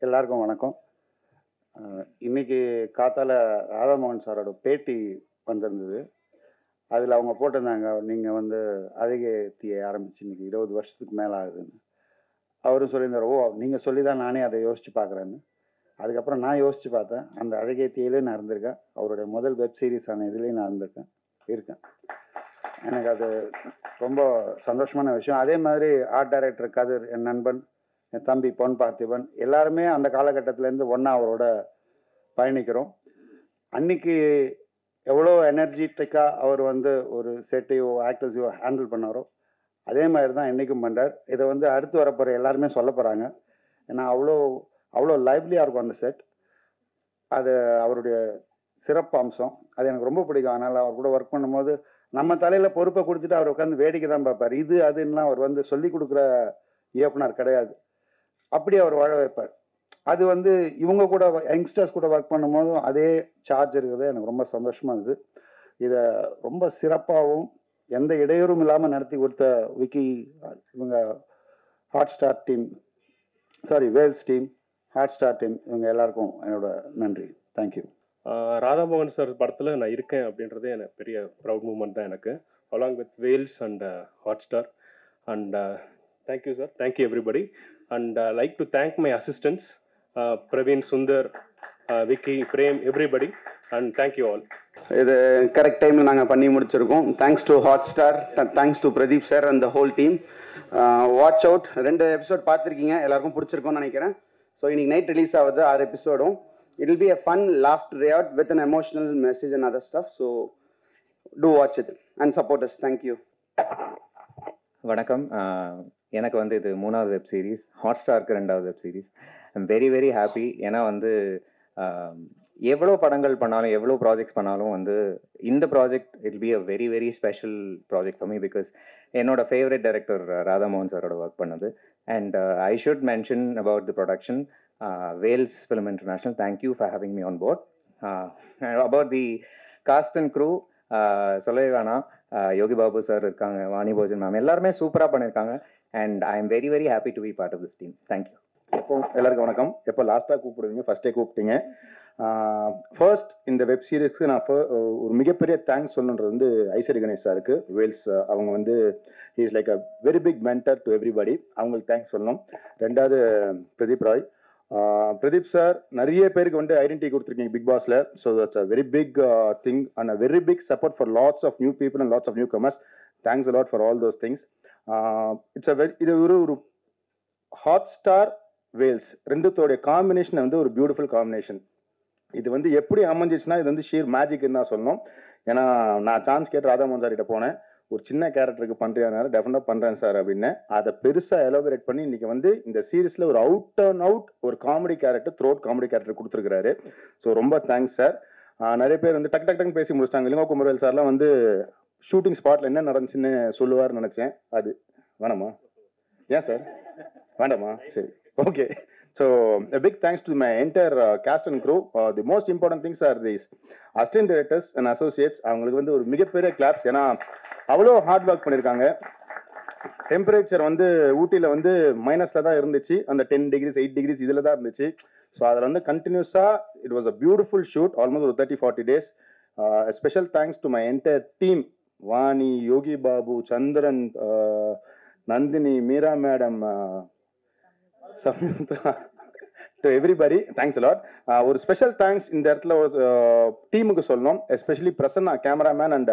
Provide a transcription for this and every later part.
எல்லாருக்கும் வணக்கம். இன்னைக்கு காத்தால ராதாமோகன் சாரோட பேட்டி வந்திருந்தது. அதில் அவங்க போட்டிருந்தாங்க, நீங்கள் வந்து அழகிய தீயை ஆரம்பிச்சு இன்னைக்கு 20 வருஷத்துக்கு மேலே ஆகுதுன்னு. அவரும் சொல்லியிருந்தார், ஓ நீங்கள் சொல்லி தான் நானே அதை யோசித்து பார்க்குறேன்னு. அதுக்கப்புறம் நான் யோசித்து பார்த்தேன், அந்த அழகிய தீயிலே நான் இருந்திருக்கேன். அவருடைய முதல் வெப் சீரிஸான இதுலேயும் நான் இருக்கேன். எனக்கு அது ரொம்ப சந்தோஷமான விஷயம். அதே மாதிரி ஆர்ட் டைரக்டர் கதிர், என் நண்பன், என் தம்பி பொன் பார்த்திபன், எல்லாருமே அந்த காலகட்டத்திலேருந்து ஒன்றா அவரோட பயணிக்கிறோம். அன்னைக்கு எவ்வளோ எனர்ஜிட்டிக்காக அவர் வந்து ஒரு செட்டையோ ஆக்டர்ஸையோ ஹேண்டில் பண்ணாரோ அதே மாதிரி தான் இன்றைக்கும் பண்ணுறார். இதை வந்து அடுத்து வரப்போகிற எல்லாருமே சொல்ல போகிறாங்க. ஏன்னா அவ்வளோ லைவ்லியாக இருக்கும் அந்த செட். அது அவருடைய சிறப்பு அம்சம். அது எனக்கு ரொம்ப பிடிக்கும். அதனால் அவர் கூட ஒர்க் பண்ணும்போது நம்ம தலையில் பொறுப்பை கொடுத்துட்டு அவர் உட்காந்து வேடிக்கை தான் பார்ப்பார். இது அதுன்னா அவர் வந்து சொல்லி கொடுக்குற இயக்குனர் கிடையாது. அப்படி அவர் வாழ வைப்பார். அது வந்து இவங்க கூட யங்ஸ்டர்ஸ் கூட ஒர்க் பண்ணும்போதும் அதே சார்ஜ் இருக்குது. எனக்கு ரொம்ப சந்தோஷமாக இருக்குது. இதை ரொம்ப சிறப்பாகவும் எந்த இடையூறும் இல்லாமல் நடத்தி கொடுத்த விக்கி, இவங்க Hotstar team, Vels team, Hotstar team, இவங்க எல்லாருக்கும் என்னோட நன்றி. தேங்க்யூ. ராதாமோகன் சார் படத்தில் நான் இருக்கேன் அப்படின்றதே எனக்கு பெரிய ப்ரௌட் மூமெண்ட் தான் எனக்கு, along with Vels and Hotstar. And thank you sir, thank you everybody. And like to thank my assistants Praveen, Sundar, Vicky, Prem, everybody. And thank you all. இது கரெக்ட் டைமில் நாங்கள் பண்ணி முடிச்சிருக்கோம். Thanks to Hotstar, thanks to Pradeep sir and the whole team. Watch out. 2 episode பார்த்துருக்கீங்க, எல்லாருக்கும் பிடிச்சிருக்கோன்னு நினைக்கிறேன். So இன்னைக்கு night release ஆகுது 6 எபிசோடும். It will be a fun laughter riot with an emotional message and other stuff. So do watch it and support us. Thank you. வணக்கம். எனக்கு வந்து இது 3வது வெப் சீரிஸ், ஹாட்ஸ்டாருக்கு 2வது web series. I'm very very happy. ஏன்னா வந்து எவ்வளோ படங்கள் பண்ணாலும் எவ்வளோ ப்ராஜெக்ட்ஸ் பண்ணாலும் வந்து இந்த project it be a very very special project for me. Because என்னோட ஃபேவரட் டைரக்டர் ராதாமோகன் சாரோட ஒர்க் பண்ணது. And I should mention about the production, Wales Film International, thank you for having me on board. About the cast and crew, சொல்லவே வேணாம், Yogi Babu sir இருக்காங்க, Vani Bhojan ma'am, எல்லாருமே சூப்பராக பண்ணியிருக்காங்க. And I am very very happy to be part of this team. Thank you. எப்போ எல்லாருக்கும் வணக்கம். எப்போ லாஸ்ட்டாக கூப்பிடுவீங்க, ஃபர்ஸ்டே கூப்பிட்டீங்க. ஃபர்ஸ்ட் இந்த வெப் சீரிஸ்க்கு நான் ஒரு மிகப்பெரிய தேங்க்ஸ் சொல்லணுன்றது வந்து ஐஸ்வரி கணேஷ் சாருக்கு, வேல்ஸ். அவங்க வந்து he is like a very big mentor to everybody. அவங்களுக்கு தேங்க்ஸ் சொல்லணும். 2வது பிரதீப் ராய். பிரதீப் சார் நிறைய பேருக்கு வந்து ஐடென்டிட்டி கொடுத்துருக்கீங்க பிக் பாஸ்ல. So that's a very big thing and a very big support for lots of new people and lots of new comers. Thanks a lot for all those things. It's a very, இது ஒரு Hotstar Wales ரெண்டுத்தோடைய combination வந்து ஒரு beautiful combination. இது வந்து எப்படி அமைஞ்சிச்சுன்னா இது வந்து ஷீர் மேஜிக்னு தான் சொல்லணும். ஏன்னா நான் சான்ஸ் கேட்டு ராதாமோகன் சார் கிட்ட போனேன், ஒரு சின்ன கேரக்டருக்கு பண்ணுறியானாரு, டெஃபினட்டாக பண்ணுறேன் சார் அப்படின்னு. அதை பெருசாக எலாபரேட் பண்ணி இன்னைக்கு வந்து இந்த சீரீஸில் ஒரு அவுட் அண்ட் அவுட் ஒரு comedy character, throat comedy character கொடுத்துருக்காரு. ஸோ ரொம்ப தேங்க்ஸ் சார். நிறைய பேர் வந்து டக்குன்னு பேசி முடிச்சிட்டாங்க. இளங்கோ குமரவேல் சார்லாம் வந்து ஷூட்டிங் ஸ்பாட்டில் என்ன நடந்துச்சுன்னு சொல்லுவார்னு நினச்சேன். அது வேணாமா? ஏன் சார் வேண்டாமா? சரி, okay. So a big thanks to my entire cast and crew. The most important things are these assistant directors and associates. அவங்களுக்கு வந்து ஒரு மிகப்பெரிய கிளாப்ஸ். ஏன்னா அவ்வளோ ஹார்ட் ஒர்க் பண்ணியிருக்காங்க. டெம்பரேச்சர் வந்து ஊட்டியில் வந்து மைனஸில் தான் இருந்துச்சு, அந்த 10 degrees 8 degrees இதில் தான் இருந்துச்சு. ஸோ அதில் வந்து கண்டினியூஸாக it was a beautiful shoot, almost ஒரு 30-40 days. Special thanks to my entire team, Vani, Yogi Babu, Chandran, Nandini, Meera madam, to everybody. Thanks a lot. ஒரு ஸ்பெஷல் தேங்க்ஸ் இந்த இடத்துல ஒரு டீமுக்கு சொல்லணும். Especially Prasanna cameraman and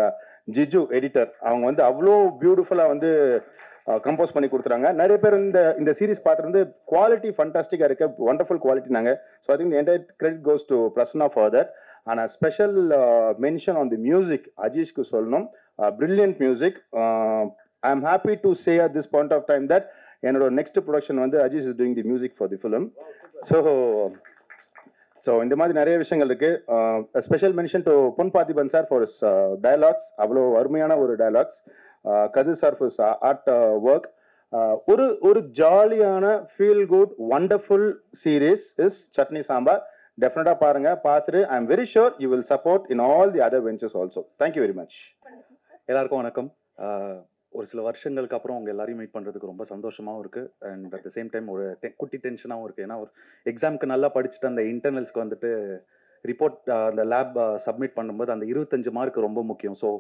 Jiju editor. அவங்க வந்து அவ்வளோ பியூட்டிஃபுல்லாக வந்து கம்போஸ் பண்ணி கொடுத்துறாங்க. நிறைய பேர் இந்த சீரீஸ் பார்த்துருந்து குவாலிட்டி ஃபண்டாஸ்டிக்காக இருக்க, வண்டர்ஃபுல் குவாலிட்டி நாங்கள். So I think the entire credit goes to Prasanna for that. ஆனால் special mention on the music அஜீஷ்க்கு சொல்லணும். Brilliant music. I am happy to say at this point of time that என்னோட next production வந்து Ajeesh is doing the music for the film. So இந்த மாதிரி நிறைய விஷயங்கள் இருக்கு. Special mention to Pon Parthiban sir for his dialogues, அவ்வளோ அருமையான ஒரு dialogues. Kathir sir for art work. ஒரு ஜாலியான feel good wonderful series is chutney sambar. டெஃபினட்டா பாருங்க. பார்த்துட்டு ஐ am very sure you will support in all the other ventures also. Thank you very much. எல்லாருக்கும் வணக்கம். ஒரு சில வருஷங்களுக்கு அப்புறம் உங்கள் எல்லாரையும் மீட் பண்ணுறதுக்கு ரொம்ப சந்தோஷமாகவும் இருக்குது. And at the same time ஒரு குட்டி டென்ஷனாகவும் இருக்குது. ஏன்னா ஒரு எக்ஸாமுக்கு நல்லா படிச்சுட்டு அந்த இன்டர்னல்ஸ்க்கு வந்துட்டு ரிப்போர்ட் அந்த லேப் சப்மிட் பண்ணும்போது அந்த 25 மார்க் ரொம்ப முக்கியம். ஸோ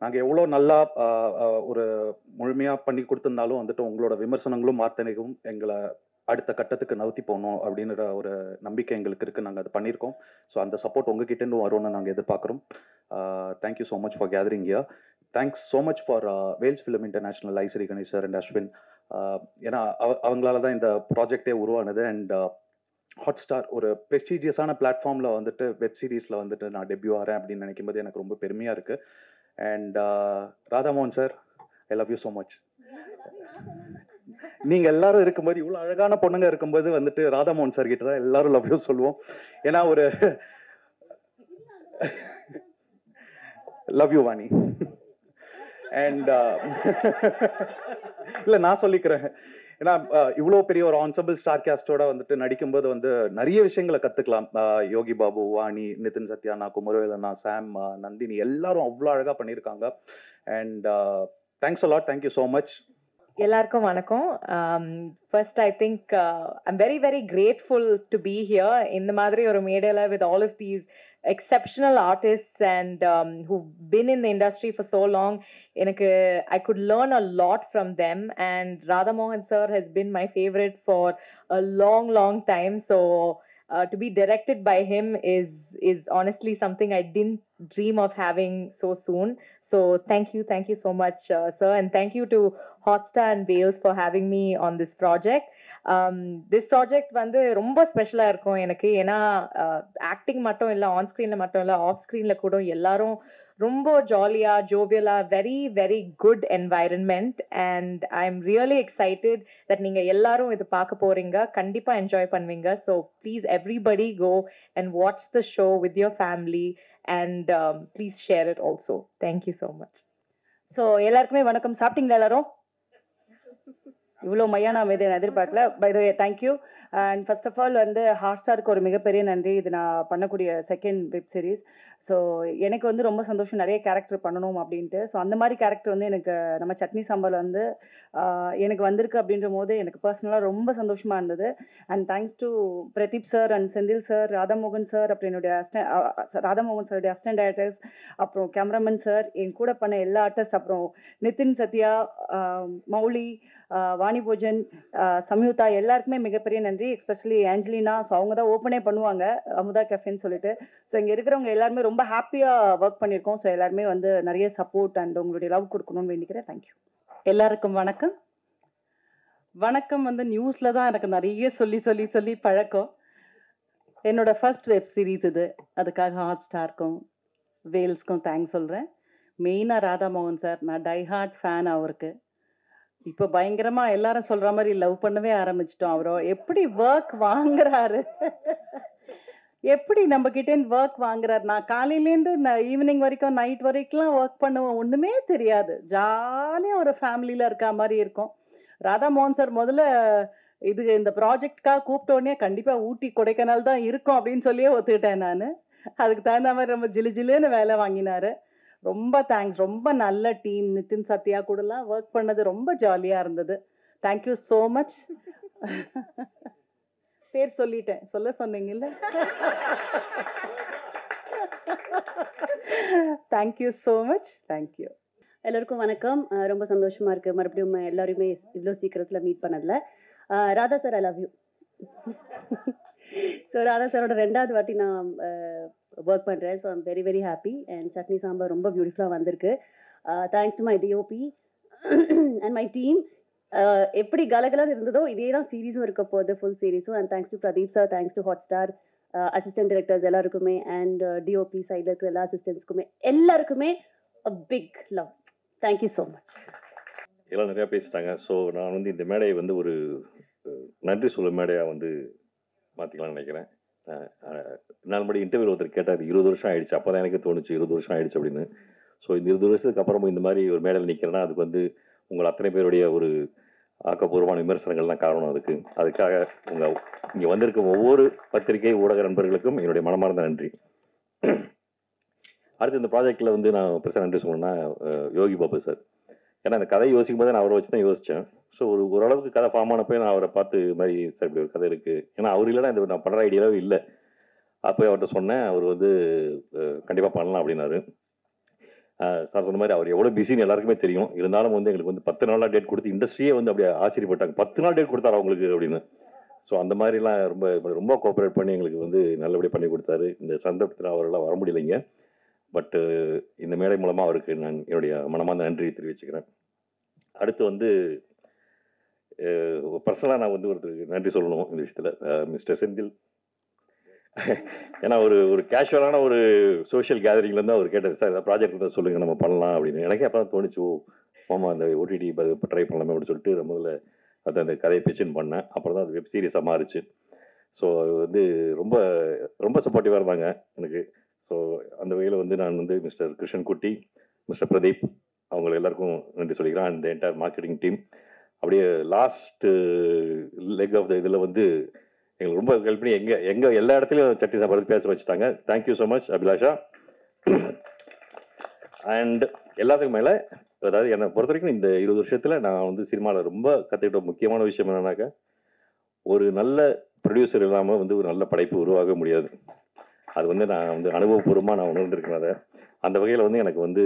நாங்கள் எவ்வளோ நல்லா ஒரு முழுமையாக பண்ணி கொடுத்துருந்தாலும் வந்துட்டு உங்களோட விமர்சனங்களும் வார்த்தைகளும் எங்களை அடுத்த கட்டத்துக்கு நவுத்தி போகணும் அப்படின்ற ஒரு நம்பிக்கை எங்களுக்கு இருக்குது. நாங்கள் அதை பண்ணியிருக்கோம். ஸோ அந்த சப்போர்ட் உங்ககிட்டேருந்து வரும்னு நாங்கள் எதிர்பார்க்குறோம். Thank you so much for gathering here. Thanks so much for Vels film international, Ishari Ganesh sir and Ashwin. ஏன்னா அவங்களால தான் இந்த ப்ராஜெக்டே உருவானது. அண்ட் ஹாட்ஸ்டார் ஒரு ப்ரெஸ்டீஜியஸான பிளாட்ஃபார்மில் வந்துட்டு வெப் சீரிஸில் வந்துட்டு நான் டெபியூ ஆகிறேன் அப்படின்னு நினைக்கும் போது எனக்கு ரொம்ப பெருமையாக இருக்குது. And Radhamohan sir, I love you so much. நீங்க எல்லாரும் இருக்கும்போது, இவ்வளவு அழகான பொண்ணுங்க இருக்கும்போது வந்துட்டு ராதாமோகன் சார் கிட்ட தான் எல்லாரும் லவ் யூ சொல்லுவோம். ஏன்னா ஒரு லவ் யூ வாணி. அண்ட் இல்ல நான் சொல்லிக்கிறேன். ஏன்னா இவ்வளோ பெரிய ஒரு ஆன்சபிள் ஸ்டார் கேஸ்டோட வந்துட்டு நடிக்கும்போது வந்து நிறைய விஷயங்களை கத்துக்கலாம். யோகி பாபு, வாணி, நிதின் சத்யானா, குமரவேலனா, சாம், நந்தினி எல்லாரும் அவ்வளோ அழகா பண்ணியிருக்காங்க. And thanks a lot. Thank you so much. எல்லாருக்கும் வணக்கம். First I think I'm very very grateful to be here இந்த மாதிரி ஒரு மேடையில் with all of these exceptional artists and who've been in the industry for so long. I could learn a lot from them, and Radha Mohan sir has been my favorite for a long time. So to be directed by him is honestly something I didn't dream of having so soon. So thank you so much, sir, and thank you to Hotstar and Wales for having me on this project. This project வந்து ரொம்ப ஸ்பெஷலா இருக்கும் எனக்கு. ஏன்னா acting மட்டும் இல்லை, on ஸ்க்ரீன்ல மட்டும் இல்லை, ஆஃப் ஸ்க்ரீன்ல கூட எல்லாரும் ரொம்ப ஜாலியா ஜோவியலா, very very good environment. And I am really excited that நீங்க எல்லாரும் இது பார்க்க போறீங்க. கண்டிப்பா என்ஜாய் பண்ணுவீங்க. So please everybody go and watch the show with your family and please share it also. Thank you so much. So எல்லாருக்குமே வணக்கம். சாப்பிட்டீங்களா எல்லாரும்? இவ்வளோ மையான அமைதி நான் எதிர்பார்க்கல. By the way thank you. And first of all வந்து ஹாட்ஸ்டாருக்கு ஒரு மிகப்பெரிய நன்றி. இது நான் பண்ணக்கூடிய செகண்ட் வெப் சீரிஸ். ஸோ எனக்கு வந்து ரொம்ப சந்தோஷம் நிறைய கேரக்டர் பண்ணணும் அப்படின்ட்டு. ஸோ அந்த மாதிரி கேரக்டர் வந்து எனக்கு நம்ம சட்னி சாம்பார் வந்து எனக்கு வந்திருக்கு அப்படின்ற போது எனக்கு பர்சனலாக ரொம்ப சந்தோஷமாக இருந்தது. And thanks to Pradeep sir and Senthil sir, Radhamohan sir, அப்புறம் என்னுடைய ராதாமோகன் சாருடைய அசிஸ்டன்ட் டைரக்டர்ஸ், அப்புறம் கேமராமேன் சார், என் கூட பண்ண எல்லா ஆர்டிஸ்ட், அப்புறம் நிதின் சத்யா, மௌலி, வாணி போஜன், சம்யுக்தா, எல்லாருக்குமே மிகப்பெரிய நன்றி. Especially Angelina. ஸோ அவங்க தான் ஓப்பனே பண்ணுவாங்க அமுதா கஃபேன்னு சொல்லிட்டு. ஸோ இங்கே இருக்கிறவங்க எல்லாருமே ரொம்ப ஹாப்பியாக ஒர்க் பண்ணியிருக்கோம். ஸோ எல்லாருமே வந்து நிறைய சப்போர்ட் அண்ட் உங்களுடைய லவ் கொடுக்கணும்னு வேண்டிக்கிறேன். தேங்க்யூ. எல்லாருக்கும் வணக்கம். வணக்கம் வந்து நியூஸில் தான் எனக்கு நிறைய சொல்லி பழக்கம். என்னோட ஃபர்ஸ்ட் வெப் சீரிஸ் இது. அதுக்காக ஹாட்ஸ்டாருக்கும் வேல்ஸ்க்கும் தேங்க்ஸ் சொல்கிறேன். மெயினாக ராதாமோகன் சார், நான் டைஹார்ட் ஃபேன் அவருக்கு. இப்போ பயங்கரமாக எல்லாரும் சொல்கிற மாதிரி லவ் பண்ணவே ஆரம்பிச்சிட்டோம். அவரோ எப்படி ஒர்க் வாங்குறாரு, எப்படி நம்மக்கிட்டேருந்து ஒர்க் வாங்குறாரு. நான் காலையிலேருந்து ஈவினிங் வரைக்கும் நைட் வரைக்கும்லாம் ஒர்க் பண்ணுவேன், ஒன்றுமே தெரியாது. ஜாலியாக ஒரு ஃபேமிலியில் இருக்க மாதிரி இருக்கும். ராதாமோகன் சார் முதல்ல இந்த ப்ராஜெக்ட்காக கூப்பிட்டோடனே கண்டிப்பாக ஊட்டி கொடைக்கானல் தான் இருக்கும் அப்படின்னு சொல்லியே ஒத்துக்கிட்டேன் நான். அதுக்கு தகுந்த மாதிரி ரொம்ப ஜிலுன்னு வேலை வாங்கினார். ரொம்ப தேங்க்ஸ். ரொம்ப நல்ல டீம். நிதின் சத்யா கூடலாம் ஒர்க் பண்ணது ரொம்ப ஜாலியாக இருந்தது. Thank you so much. பேர் சொல்லிட்டேன், சொல்ல சொன்னீங்கல்ல. Thank you so much. தேங்க்யூ. எல்லாருக்கும் வணக்கம். ரொம்ப சந்தோஷமா இருக்கு மறுபடியும் எல்லாருமே இவ்வளோ சீக்கிரத்தில் மீட் பண்ணதில்ல. Radha sir, I love you. So Radha சாரோட 2வது வாட்டி நான் ஒர்க் பண்ணுறேன். So I'm very very happy. And Chutney Sambar ரொம்ப பியூட்டிஃபுல்லாக வந்திருக்கு. Thanks to my DOP and my team. எப்படி கலகலன்னு இருந்ததோ இதே தான் சீரீஸும் இருக்க போகுது, ஃபுல் சீரீஸும். And thanks to Pradeep sir, thanks to Hotstar assistant directors எல்லாருக்குமே, அண்ட் டிஓபி சைடில் இருக்கிற எல்லா அசிஸ்டன்ட்ஸ்க்குமே எல்லாருக்குமே a big love. Thank you so much. எல்லாம் நிறையா பேசிட்டாங்க. ஸோ நான் வந்து இந்த மேடையை வந்து ஒரு நன்றி சொல்ல மேடையாக வந்து மாற்றிக்கலாம்னு நினைக்கிறேன். நாலு மணி இன்டர்வியூ ஒருத்தர் கேட்டார், 20 வருஷம் ஆயிடுச்சு. அப்போ தான் எனக்கு தோணுச்சு 20 வருஷம் ஆயிடுச்சு அப்படின்னு. ஸோ இந்த 20 வருஷத்துக்கு அப்புறமும் இந்த மாதிரி ஒரு மேடையில் நிற்கிறேன்னா அதுக்கு வந்து உங்கள் அத்தனை பேருடைய ஒரு ஆக்கப்பூர்வமான விமர்சனங்கள் தான் காரணம். அதுக்காக இங்கே வந்திருக்கும் ஒவ்வொரு பத்திரிகை ஊடக நண்பர்களுக்கும் என்னுடைய மனமார்ந்த நன்றி. அடுத்து இந்த ப்ராஜெக்டில் வந்து நான் பெருசாக நன்றி சொல்லணும்னா யோகி பாபு சார். ஏன்னா அந்த கதை யோசிக்கும் போது நான் அவரை வச்சு தான் யோசித்தேன். ஸோ ஓரளவுக்கு கதை ஃபார்ம் ஆனப்போ நான் அவரை பார்த்து இது மாதிரி சார் இப்படி ஒரு கதை இருக்குது, ஏன்னா அவர் இல்லைனா இந்த நான் பண்ணுற ஐடியாவே இல்லை. அப்போ அவர்கிட்ட சொன்னேன். அவர் வந்து கண்டிப்பாக பண்ணலாம் அப்படின்னாரு. சார் சொன்ன மாதிரி அவர் எவ்வளோ பிஸின்னு எல்லாருக்குமே தெரியும். இருந்தாலும் வந்து எங்களுக்கு வந்து 10 நாளாக டேட் கொடுத்து இண்டஸ்ட்ரியே வந்து அப்படியே ஆச்சரியப்பட்டாங்க. 10 நாள் டேட் கொடுத்தாரு அவங்களுக்கு அப்படின்னு. ஸோ அந்த மாதிரிலாம் ரொம்ப ரொம்ப கோஆப்ரேட் பண்ணி எங்களுக்கு வந்து நல்லபடியாக பண்ணி கொடுத்தாரு. இந்த சந்தர்ப்பத்தில் அவரெல்லாம் வர முடியலைங்க. பட்டு இந்த மேடை மூலமாக அவருக்கு நான் என்னுடைய மனமார்ந்த நன்றி தெரிவிச்சுக்கிறேன். அடுத்து வந்து பர்சனலாக நான் வந்து ஒருத்தருக்கு நன்றி சொல்லணும் இந்த விஷயத்தில், மிஸ்டர் செந்தில். ஏன்னா ஒரு கேஷுவலான ஒரு சோஷியல் கேதரிங்லேருந்து அவர் கேட்டார், சார் ஏதாவது ப்ராஜெக்ட் இருந்தால் சொல்லுங்கள் நம்ம பண்ணலாம் அப்படின்னு. எனக்கே அப்போ தான் தோணுச்சு, ஓ ஆமாம் அந்த ஓடிடி இப்போ ட்ரை பண்ணலாமே அப்படின்னு சொல்லிட்டு முதல்ல அது அந்த கதையை பிச்சின்னு பண்ணேன். அப்புறம் தான் அது வெப் சீரிஸாக மாறிச்சு. ஸோ வந்து ரொம்ப ரொம்ப சப்போர்ட்டிவாக இருந்தாங்க எனக்கு. ஸோ அந்த வகையில் வந்து நான் வந்து மிஸ்டர் கிருஷ்ணன் குட்டி, மிஸ்டர் பிரதீப் அவங்களை எல்லாருக்கும் நன்றி சொல்லிக்கிறேன். And entire marketing team. அப்படியே லாஸ்ட் லெக் ஆஃப் த இதில் வந்து எங்களுக்கு ரொம்ப ஹெல்ப் பண்ணி எங்கள் எல்லா இடத்துலையும் சட்னி சாப்பாடு பேச வச்சுட்டாங்க. Thank you so much Abhilasha. And எல்லாத்துக்கும் மேலே அதாவது என்னை பொறுத்த வரைக்கும் இந்த 20 வருஷத்தில் நான் வந்து சினிமாவில் ரொம்ப கற்றுக்கிட்ட முக்கியமான விஷயம் என்னன்னாக்கா, ஒரு நல்ல ப்ரொடியூசர் இல்லாமல் வந்து ஒரு நல்ல படைப்பு உருவாக முடியாது. அது வந்து நான் வந்து அனுபவபூர்வமாக நான் உணர்ந்திருக்கேன். அதை அந்த வகையில் வந்து எனக்கு வந்து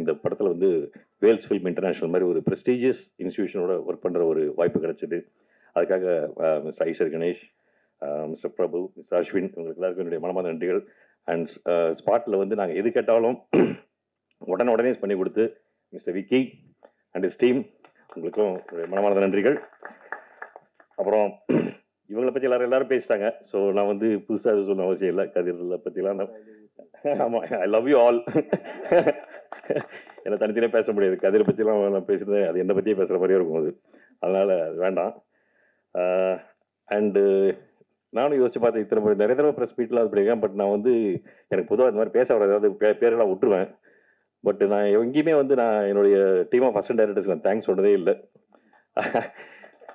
இந்த படத்தில் வந்து வேல்ஸ் ஃபில்ம் இன்டர்நேஷ்னல் மாதிரி ஒரு ப்ரெஸ்டீஜியஸ் இன்ஸ்டிடியூஷனோட ஒர்க் பண்ணுற ஒரு வாய்ப்பு கிடைச்சிது. அதுக்காக மிஸ்டர் ஐசர் கணேஷ், மிஸ்டர் பிரபு, மிஸ்டர் அஸ்வின் உங்களுக்கு எல்லாருக்கும் என்னுடைய மனமார்ந்த நன்றிகள். அண்ட் ஸ்பாட்டில் வந்து நாங்கள் எது கேட்டாலும் உடனே பண்ணி கொடுத்து mister Vicky and is team உங்களுக்கும் மனமார்ந்த நன்றிகள். அப்புறம் இவங்களை பற்றி எல்லாரும் பேசிட்டாங்க. ஸோ நான் வந்து புதுசாக அது சொல்ல அவசியம் இல்லை. கதிரில் பற்றிலாம் ஆமாம், ஐ லவ் யூ ஆல். என்னை தனித்தனியாக பேச முடியாது. கதிரை பற்றிலாம் நான் பேசுகிறேன், அது என்னை பற்றியே பேசுகிற மாதிரியே இருக்கும் அது. அதனால் அது வேண்டாம். அண்டு நானும் யோசிச்சு பார்த்தேன், இத்தனை நிறைய தடவை ப்ரெஸ் மீட்லாம் அது பண்ணியிருக்கேன். பட் நான் வந்து எனக்கு பொதுவாக இந்த மாதிரி பேச வர ஏதாவது பேரெல்லாம் விட்டுருவேன். பட் நான் எங்கேயுமே வந்து நான் என்னுடைய டீம் ஆஃப் அசிஸ்டன்ட் டைரக்டர்ஸ் நான் தேங்க்ஸ் சொன்னதே இல்லை.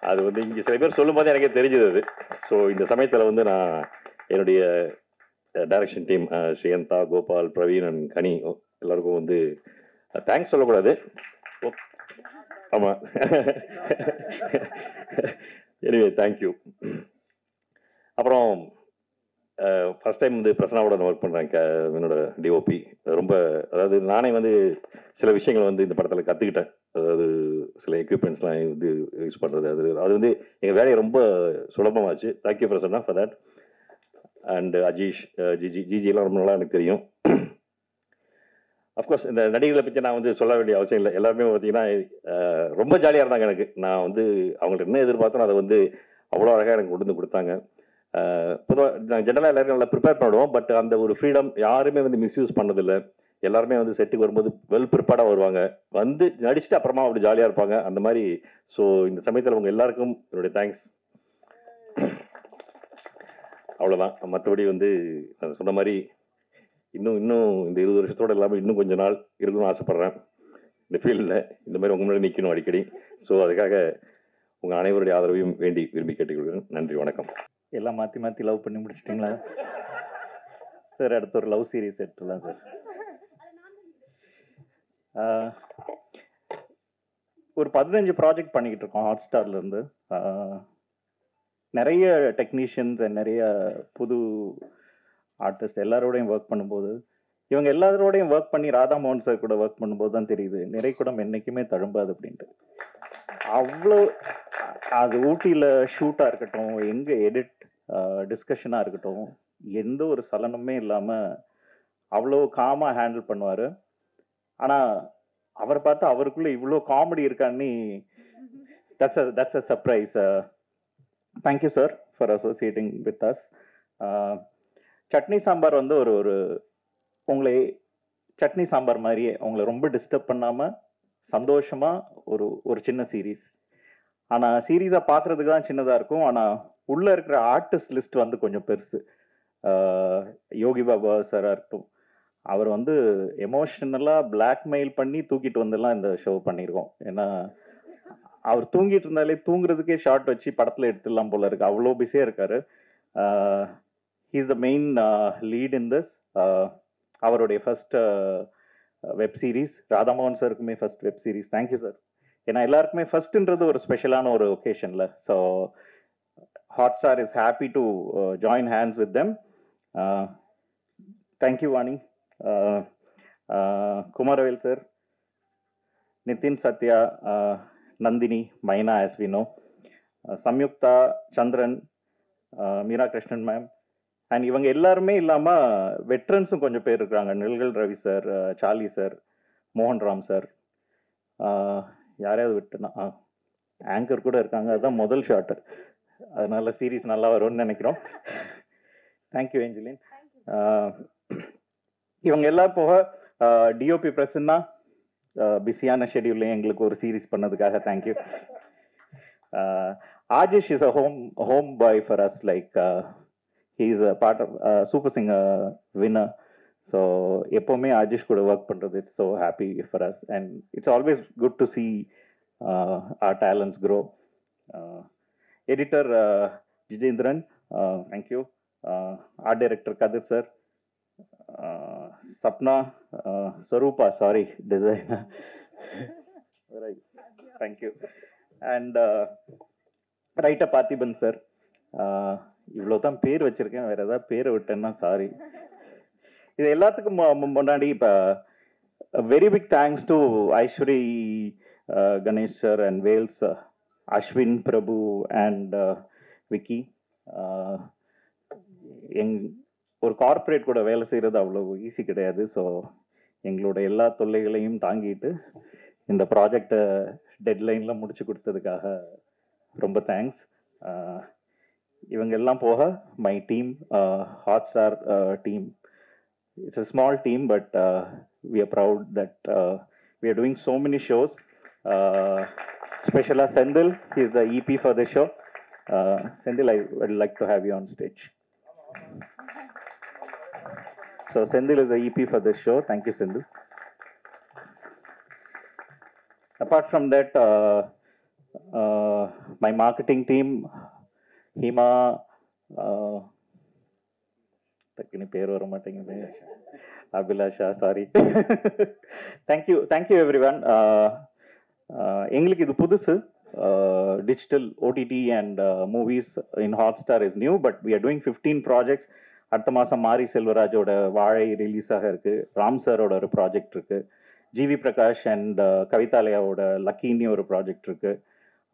அது வந்து இங்கே சில பேர் சொல்லும் போது எனக்கே தெரிஞ்சது அது. ஸோ இந்த சமயத்தில் வந்து நான் என்னுடைய direction team Sriyantha, Gopal, Praveen and Kani எல்லாருக்கும் வந்து தேங்க்ஸ் சொல்லக்கூடாது. ஆமாம், எனிவே தேங்க்யூ. அப்புறம் ஃபஸ்ட் டைம் வந்து பிரசனாவோட நான் ஒர்க் பண்ணுறேன். என்னோட டிஓபி ரொம்ப, அதாவது நானே வந்து சில விஷயங்கள் வந்து இந்த படத்தில் கற்றுக்கிட்டேன். அதாவது சில எக்யூப்மெண்ட்ஸ்லாம் வந்து யூஸ் பண்ணுறது, அது வந்து எங்கள் வேலையை ரொம்ப சுலபமாச்சு. Thank you Prasanna for that. And Ajeesh, ஜிஜிலாம் ரொம்ப நல்லா எனக்கு தெரியும். அஃப்கோர்ஸ் இந்த நடிகர்களை பற்றி நான் வந்து சொல்ல வேண்டிய அவசியம் இல்லை. எல்லாருமே பார்த்தீங்கன்னா ரொம்ப ஜாலியாக இருந்தாங்க எனக்கு. நான் வந்து அவங்கள்ட்ட என்ன எதிர்பார்த்தோம் அதை வந்து அவ்வளோ அழகாக எனக்கு கொண்டு வந்து கொடுத்தாங்க. பொதுவாக நாங்கள் ஜென்ரலாக எல்லாருக்கும் நல்லா ப்ரிப்பேர் பண்ணுவோம். பட் அந்த ஒரு ஃப்ரீடம் யாருமே வந்து மிஸ்யூஸ் பண்ணதில்லை. எல்லாருமே வந்து செட்டுக்கு வரும்போது வெல் ப்ரிப்பேர்டாக வருவாங்க, வந்து நடிச்சுட்டு அப்புறமா அப்படி ஜாலியாக இருப்பாங்க அந்த மாதிரி. ஸோ இந்த சமயத்தில் அவங்க எல்லாருக்கும் என்னுடைய தேங்க்ஸ். அவ்வளோதான். மற்றபடி வந்து நான் சொன்ன மாதிரி இன்னும் இந்த 20 வருஷத்தோடு இல்லாமல் இன்னும் கொஞ்ச நாள் இருக்கணும்னு ஆசைப்பட்றேன் இந்த ஃபீல்டில். இந்த மாதிரி உங்க முன்னாடி நிற்கணும் அடிக்கடி. ஸோ அதுக்காக உங்கள் அனைவருடைய ஆதரவையும் விரும்பி கேட்டுக்கொள்கிறேன். நன்றி, வணக்கம். எல்லாம் மாற்றி லவ் பண்ணி முடிச்சிட்டிங்களா சார்? அடுத்த ஒரு லவ் சீரிஸ் எடுத்துடலாம் சார். ஒரு 15 ப்ராஜெக்ட் பண்ணிக்கிட்டு இருக்கோம் ஹாட் ஸ்டார்லேருந்து. நிறைய டெக்னீஷியன்ஸ் அண்ட் நிறைய புது ஆர்டிஸ்ட் எல்லாரோடையும் ஒர்க் பண்ணும்போது, இவங்க எல்லாரோடையும் ஒர்க் பண்ணி ராதாமோகன் சார் கூட ஒர்க் பண்ணும்போது தான் தெரியுது நிறைகுடம் என்றைக்குமே தழும்பாது அப்படின்ட்டு. அவ்வளோ அது ஊட்டியில் ஷூட்டாக இருக்கட்டும், எங்கே எடிட் டிஸ்கஷனாக இருக்கட்டும், எந்த ஒரு சலனமே இல்லாமல் அவ்வளோ காமாக ஹேண்டில் பண்ணுவார். ஆனால் அவரை பார்த்து அவருக்குள்ளே இவ்வளோ காமெடி இருக்கான்னு that's a surprise. Thank you sir for associating with us. Chutney sambar வந்து ஒரு உங்களை சட்னி சாம்பார் மாதிரியே உங்களை ரொம்ப டிஸ்டர்ப் பண்ணாமல் சந்தோஷமாக ஒரு சின்ன சீரீஸ். ஆனால் சீரீஸாக பார்க்குறதுக்கு தான் சின்னதாக இருக்கும். ஆனால் உள்ளே இருக்கிற ஆர்டிஸ்ட் லிஸ்ட் வந்து கொஞ்சம் பெருசு. யோகி பாபா சாராக இருக்கட்டும், அவர் வந்து எமோஷ்னலாக பிளாக்மெயில் பண்ணி தூக்கிட்டு வந்துலாம் இந்த ஷோ பண்ணியிருக்கோம். ஏன்னா அவர் தூங்கிட்டு இருந்தாலே தூங்குறதுக்கே ஷார்ட் வச்சு படத்தில் எடுத்துடலாம் போல இருக்கு, அவ்வளோ பிஸியாக இருக்காரு. He's the main lead in this. அவருடைய first web series. Radhamohan சாருக்குமே first web series. Thank you sir. ஏன்னா எல்லாருக்குமே ஃபர்ஸ்ட்ன்றது ஒரு ஸ்பெஷலான ஒரு ஒகேஷனில். So Hotstar is happy to join hands with them. Thank you, Vani. Kumaravel sir, Nitin, Satya, Nandini, Maina, as we know, Samyukta, Chandran, Meera Krishnan ma'am, and இவங்க எல்லாருமே இல்லாமல் வெட்ரன்ஸும் கொஞ்சம் பேர் இருக்கிறாங்க. நில்கல் ரவி சார், சார்லி சார், மோகன் ராம் சார், யாரையாவது விட்டுனா anchor கூட இருக்காங்க. அதுதான் முதல் ஷாட்டு. அதனால சீரீஸ் நல்லா வரும்னு நினைக்கிறோம். தேங்க்யூ ஏஞ்சலின். இவங்க எல்லாம் போக டிஓபி பிரசன்னா பிஸியான ஷெடியூல்ல எங்களுக்கு ஒரு சீரீஸ் பண்ணதுக்காக thank you. Ajeesh is a home boy for us. Like he is a part of super singer winner. So எப்போவுமே ஆஜிஷ் கூட ஒர்க் பண்ணுறது it's so happy for us. And it's always good to see our talents grow. Editor Jijendran, thank you. Art director Kadir sir, Sapna, Sarupa, sorry, designer. Right, thank you. And writer Pathiban sir. இவ்வளோ தான் பேர் வச்சிருக்கேன், வேற ஏதாவது பேரை விட்டேன்னா sorry. இது எல்லாத்துக்கும் முன்னாடி இப்போ very big thanks to Ishari Ganesh sir and Wales, Ashwin, Prabhu and Vicky. ஒரு கார்ப்பரேட் கூட வேலை செய்கிறது அவ்வளோ ஈஸி கிடையாது. ஸோ எங்களோட எல்லா தொல்லைகளையும் தாங்கிட்டு இந்த ப்ராஜெக்டை டெட்லைனில் முடிச்சு கொடுத்ததுக்காக ரொம்ப தேங்க்ஸ். இவங்க எல்லாம் போக my team, Hotstar team, it's a small team but we are proud that we are doing so many shows. Special Sendil, he is the EP for the show. Sendil, I would like to have you on stage. So Sendil is the EP for this show. Thank you, Sendil. Apart from that, my marketing team, Hima, takini peru varu maatengudhu, Abhilasha, sorry. Thank you everyone. எங்களுக்கு இது புதுசு. Digital OTT and movies in Hotstar is new, but we are doing 15 projects. அடுத்த மாதம் மாரி செல்வராஜோட வாழை release ஆக இருக்கு. ராம் சாரோட ஒரு ப்ராஜெக்ட் இருக்கு. ஜிவி பிரகாஷ் அண்ட் கவிதாலயாவோட லக்கின்னு ஒரு ப்ராஜெக்ட் இருக்கு.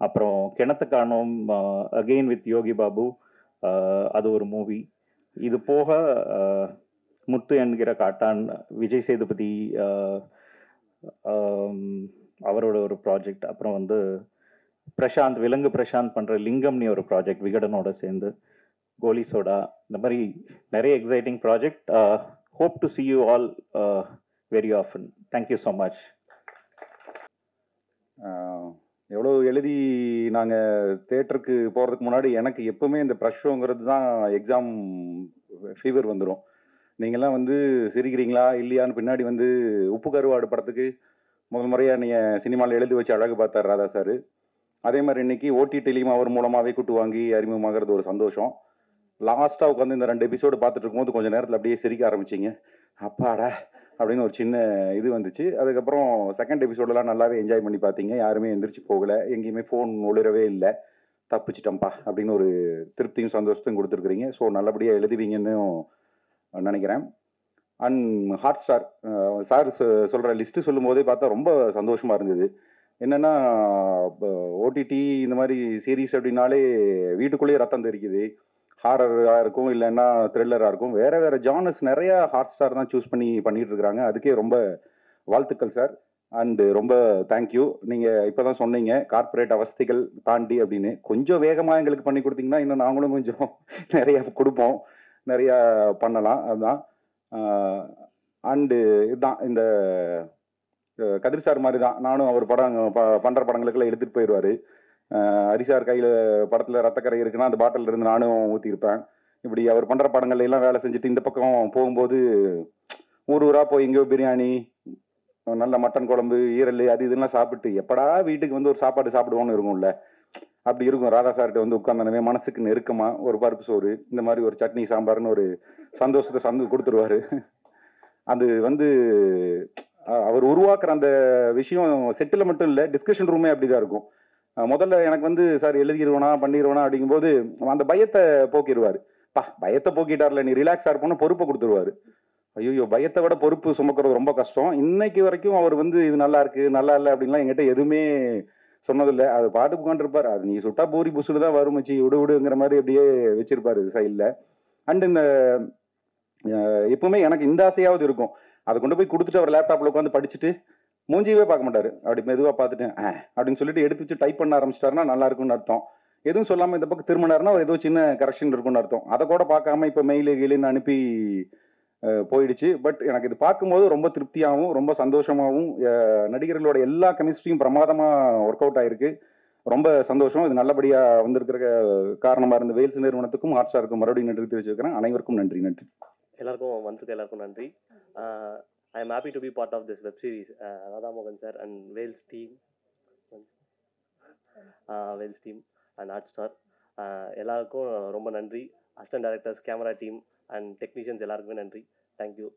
அப்புறம் கிணத்து காணோம் அகெயின் வித் யோகி பாபு, அது ஒரு மூவி. இது போக முத்து என்கிற காட்டான், விஜய் சேதுபதி அவரோட ஒரு ப்ராஜெக்ட். அப்புறம் வந்து பிரசாந்த், விலங்கு பிரசாந்த் பண்ணுற லிங்கம்னி ஒரு ப்ராஜெக்ட் விகடனோட சேர்ந்து, கோலி சோடா, இந்த மாதிரி நிறைய exciting project. Hope to see you all very often. Thank you so much. எவ்வளோ எழுதி நாங்கள் தேட்டருக்கு போகிறதுக்கு முன்னாடி எனக்கு எப்போவுமே இந்த ப்ரெஷ் ஷோங்கிறது தான் எக்ஸாம் ஃபீவர் வந்துடும். நீங்கள்லாம் வந்து சிரிக்கிறீங்களா இல்லையான்னு பின்னாடி வந்து உப்பு கருவாடு படத்துக்கு முதல் முறையாக நீங்கள் சினிமாவில் எழுதி வச்சு அழகு பார்த்தார் ராதா சார். அதே மாதிரி இன்னைக்கு ஓடிடிலையும் அவர் மூலமாகவே கூட்டு வாங்கி அறிமுகமாகிறது ஒரு சந்தோஷம். லாஸ்ட்டாக உட்காந்து இந்த 2 எபிசோடு பார்த்துட்டு இருக்கும்போது கொஞ்சம் நேரத்தில் அப்படியே சிரிக்க ஆரம்பிச்சிங்க. அப்பாடா அப்படின்னு ஒரு சின்ன இது வந்துச்சு. அதுக்கப்புறம் செகண்ட் எபிசோடெல்லாம் நல்லாவே என்ஜாய் பண்ணி பார்த்தீங்க. யாருமே எந்திரிச்சு போகலை, எங்கேயுமே ஃபோன் ஒளிரவே இல்லை. தப்பிச்சிட்டம்பா அப்படின்னு ஒரு திருப்தியும் சந்தோஷத்தையும் கொடுத்துருக்குறீங்க. ஸோ நல்லபடியாக எழுதுவீங்கன்னு நினைக்கிறேன். அண்ட் ஹாட்ஸ்டார் சார் சொல்கிற லிஸ்ட்டு சொல்லும் போதே பார்த்தா ரொம்ப சந்தோஷமாக இருந்தது. என்னென்னா ஓடிடி இந்த மாதிரி சீரீஸ் அப்படின்னாலே வீட்டுக்குள்ளேயே ரத்தம் தெரிக்குது. ஹாரராக இருக்கும், இல்லைன்னா த்ரில்லராக இருக்கும். வேறு ஜானர்ஸ் நிறையா ஹாட்ஸ்டார் தான் சூஸ் பண்ணிட்டு இருக்கிறாங்க. அதுக்கே ரொம்ப வாழ்த்துக்கள் சார். அண்டு ரொம்ப தேங்க்யூ. நீங்கள் இப்போ தான் சொன்னீங்க கார்ப்பரேட் அவஸ்தைகள் தாண்டி அப்படின்னு. கொஞ்சம் வேகமாக எங்களுக்கு பண்ணி கொடுத்தீங்கன்னா இன்னும் நாங்களும் கொஞ்சம் நிறையா கொடுப்போம், நிறையா பண்ணலாம். அதுதான். அண்டு இதுதான் இந்த கதிர் சார் மாதிரி தான் நானும். அவர் படம் பண்ணுற படங்களுக்கெல்லாம் எடுத்துகிட்டு போயிடுவார். ஹரிசார் கையில் படத்தில் ரத்தக்கரை இருக்குன்னா அந்த பாட்டில் இருந்து நானும் ஊற்றிருப்பேன். இப்படி அவர் பண்ணுற படங்கள்ல எல்லாம் வேலை செஞ்சுட்டு இந்த பக்கம் போகும்போது ஊராக போய் எங்கேயோ பிரியாணி, நல்ல மட்டன் குழம்பு, ஈரல், அது இதெல்லாம் சாப்பிட்டு எப்படா வீட்டுக்கு வந்து ஒரு சாப்பாடு சாப்பிடுவோன்னு இருக்கும்ல, அப்படி இருக்கும். ராதா சார்கிட்ட வந்து உட்காந்தானவே மனசுக்கு நெருக்கமாக ஒரு பருப்பு சோறு, இந்த மாதிரி ஒரு சட்னி சாம்பார்னு ஒரு சந்தோஷத்தை கொடுத்துருவாரு. அது வந்து அவர் உருவாக்குற அந்த விஷயம் செட்டில் மட்டும் இல்லை, டிஸ்கஷன் ரூமே அப்படிதான் இருக்கும். முதல்ல எனக்கு வந்து சார் எழுதிடுவேனா பண்ணிடுவேனா அப்படிங்கும்போது அந்த பயத்தை போக்கிடுவார். பயத்தை போக்கிட்டார்ல, நீ ரிலாக்ஸாக இருப்போன்னு பொறுப்பை கொடுத்துருவாரு. ஐயோ, பயத்தை விட பொறுப்பு சுமக்கிறது ரொம்ப கஷ்டம். இன்னைக்கு வரைக்கும் அவர் வந்து இது நல்லா இருக்கு நல்லா இல்லை அப்படின்லாம் என்கிட்ட எதுவுமே சொன்னதில்லை. அது பாட்டுக்கு உட்காந்துருப்பார். அது நீ சுட்டா பூரி புசுல தான் வருமச்சி, விடுங்கிற மாதிரி அப்படியே வச்சிருப்பாரு சைடில். அண்ட் இந்த எப்பவுமே எனக்கு இந்த ஆசையாவது இருக்கும், அதை கொண்டு போய் கொடுத்துட்டு அவர் லேப்டாப்ல உட்காந்து படிச்சுட்டு மூஞ்சியவே பார்க்க மாட்டாரு. அப்படி மெதுவாக பார்த்துட்டு அப்படின்னு சொல்லிட்டு எடுத்து வச்சு டைப் பண்ண ஆரம்பிச்சிட்டாருன்னா நல்லா இருக்கும்னு அர்த்தம். எதுவும் சொல்லாமல் இந்த பக்கம் திரும்பினாருன்னா ஏதோ சின்ன கரெக்ஷன் இருக்கும்னு அர்த்தம். அதை கூட பார்க்காம இப்போ மெயிலுன்னு அனுப்பி போயிடுச்சு. பட் எனக்கு இது பார்க்கும்போது ரொம்ப திருப்தியாகவும் ரொம்ப சந்தோஷமாகவும், நடிகர்களோட எல்லா கெமிஸ்ட்ரியும் பிரமாதமாக ஒர்க் அவுட் ஆயிருக்கு. ரொம்ப சந்தோஷம். இது நல்லபடியாக வந்திருக்கிற காரணமாக இருந்த வேல்ஸ் நிறுவனத்துக்கும் ஹாட் ஸ்டாருக்கும் மறுபடியும் நன்றி தெரிவிச்சுக்கிறேன். அனைவருக்கும் நன்றி. எல்லாருக்கும் வந்திருக்க எல்லாருக்கும் நன்றி. I am happy to be part of this web series. Radha Mohan sir and Wales team and Hotstar. எல்லாருக்கும் ரொம்ப நன்றி. Assistant directors, camera team and technicians எல்லாருக்குமே நன்றி. தேங்க்யூ.